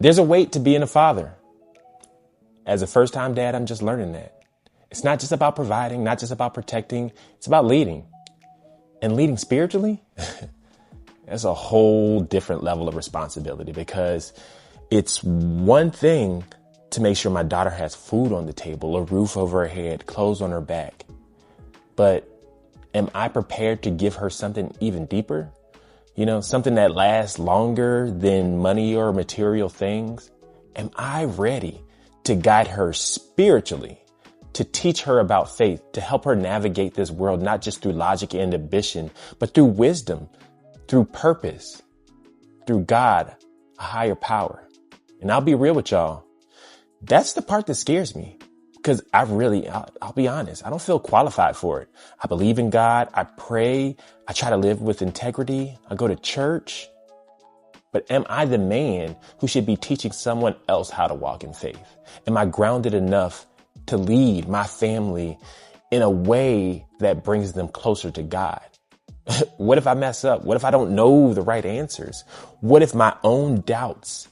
There's a weight to being a father. As a first-time dad, I'm just learning that. It's not just about providing, not just about protecting. It's about leading. And leading spiritually, that's a whole different level of responsibility, because it's one thing to make sure my daughter has food on the table, a roof over her head, clothes on her back. But am I prepared to give her something even deeper? Something that lasts longer than money or material things? Am I ready to guide her spiritually, to teach her about faith, to help her navigate this world, not just through logic and ambition, but through wisdom, through purpose, through God, a higher power? And I'll be real with y'all. That's the part that scares me, because I'll be honest, I don't feel qualified for it. I believe in God. I pray. I try to live with integrity. I go to church. But am I the man who should be teaching someone else how to walk in faith? Am I grounded enough to lead my family in a way that brings them closer to God? What if I mess up? What if I don't know the right answers? What if my own doubts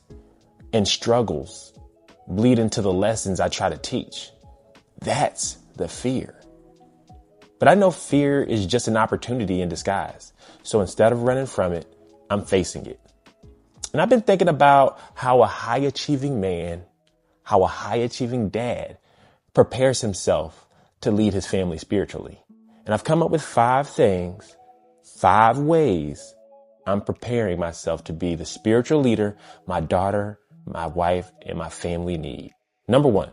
and struggles bleed into the lessons I try to teach? That's the fear. But I know fear is just an opportunity in disguise. So instead of running from it, I'm facing it. And I've been thinking about how a high achieving man, how a high achieving dad prepares himself to lead his family spiritually. And I've come up with 5 things, 5 ways I'm preparing myself to be the spiritual leader my daughter, my wife, and my family need. Number 1,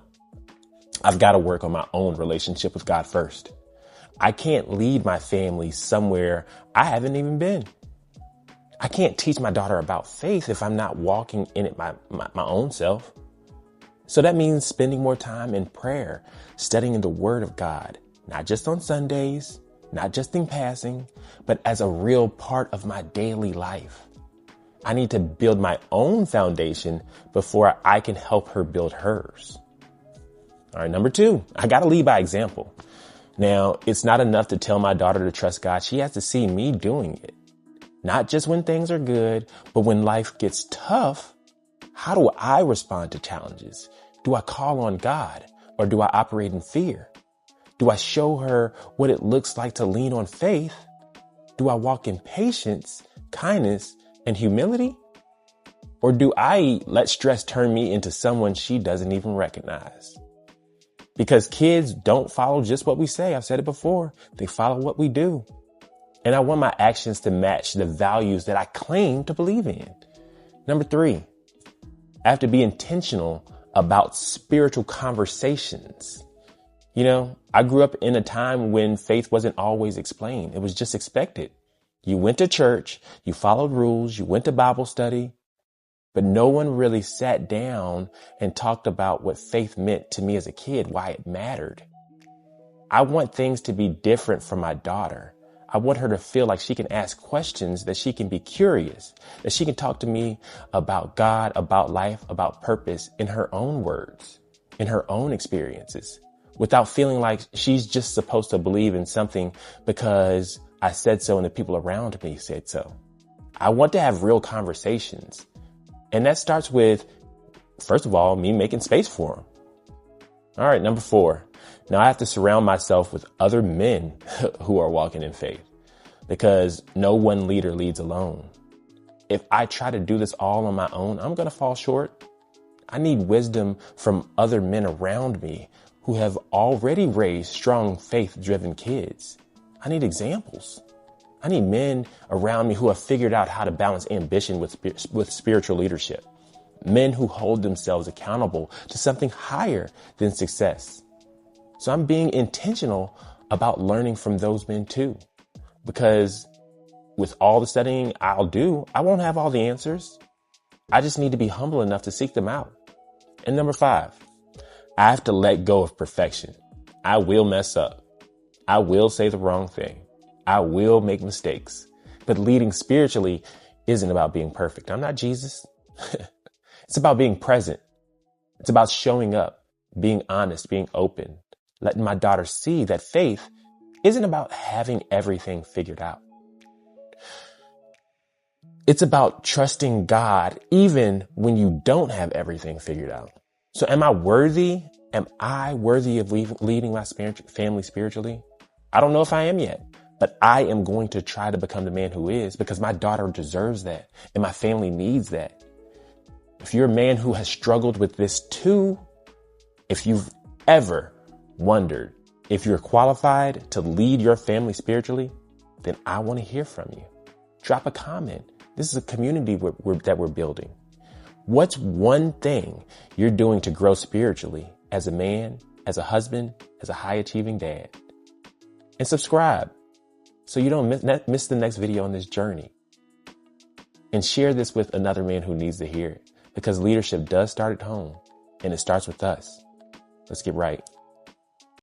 I've got to work on my own relationship with God first. I can't lead my family somewhere I haven't even been. I can't teach my daughter about faith if I'm not walking in it my own self. So that means spending more time in prayer, studying the Word of God, not just on Sundays, not just in passing, but as a real part of my daily life. I need to build my own foundation before I can help her build hers. All right, number 2, I got to lead by example. Now, it's not enough to tell my daughter to trust God. She has to see me doing it. Not just when things are good, but when life gets tough. How do I respond to challenges? Do I call on God, or do I operate in fear? Do I show her what it looks like to lean on faith? Do I walk in patience, kindness, and humility? Or do I let stress turn me into someone she doesn't even recognize? Because kids don't follow just what we say. I've said it before. They follow what we do. And I want my actions to match the values that I claim to believe in. Number 3, I have to be intentional about spiritual conversations. I grew up in a time when faith wasn't always explained. It was just expected. You went to church, you followed rules, you went to Bible study, but no one really sat down and talked about what faith meant to me as a kid, why it mattered. I want things to be different for my daughter. I want her to feel like she can ask questions, that she can be curious, that she can talk to me about God, about life, about purpose in her own words, in her own experiences, without feeling like she's just supposed to believe in something because I said so and the people around me said so. I want to have real conversations. And that starts with, first of all, me making space for them. All right, number 4. Now I have to surround myself with other men who are walking in faith, because no one leader leads alone. If I try to do this all on my own, I'm going to fall short. I need wisdom from other men around me who have already raised strong faith-driven kids. I need examples. I need men around me who have figured out how to balance ambition with spiritual leadership. Men who hold themselves accountable to something higher than success. So I'm being intentional about learning from those men too, because with all the studying I'll do, I won't have all the answers. I just need to be humble enough to seek them out. And number 5, I have to let go of perfection. I will mess up. I will say the wrong thing. I will make mistakes. But leading spiritually isn't about being perfect. I'm not Jesus. It's about being present. It's about showing up, being honest, being open, letting my daughter see that faith isn't about having everything figured out. It's about trusting God even when you don't have everything figured out. So am I worthy? Am I worthy of leading my family spiritually? I don't know if I am yet, but I am going to try to become the man who is, because my daughter deserves that and my family needs that. If you're a man who has struggled with this too, if you've ever wondered if you're qualified to lead your family spiritually, then I want to hear from you. Drop a comment. This is a community that we're building. What's one thing you're doing to grow spiritually as a man, as a husband, as a high achieving dad? And subscribe so you don't miss the next video on this journey. And share this with another man who needs to hear it, because leadership does start at home and it starts with us. Let's get right.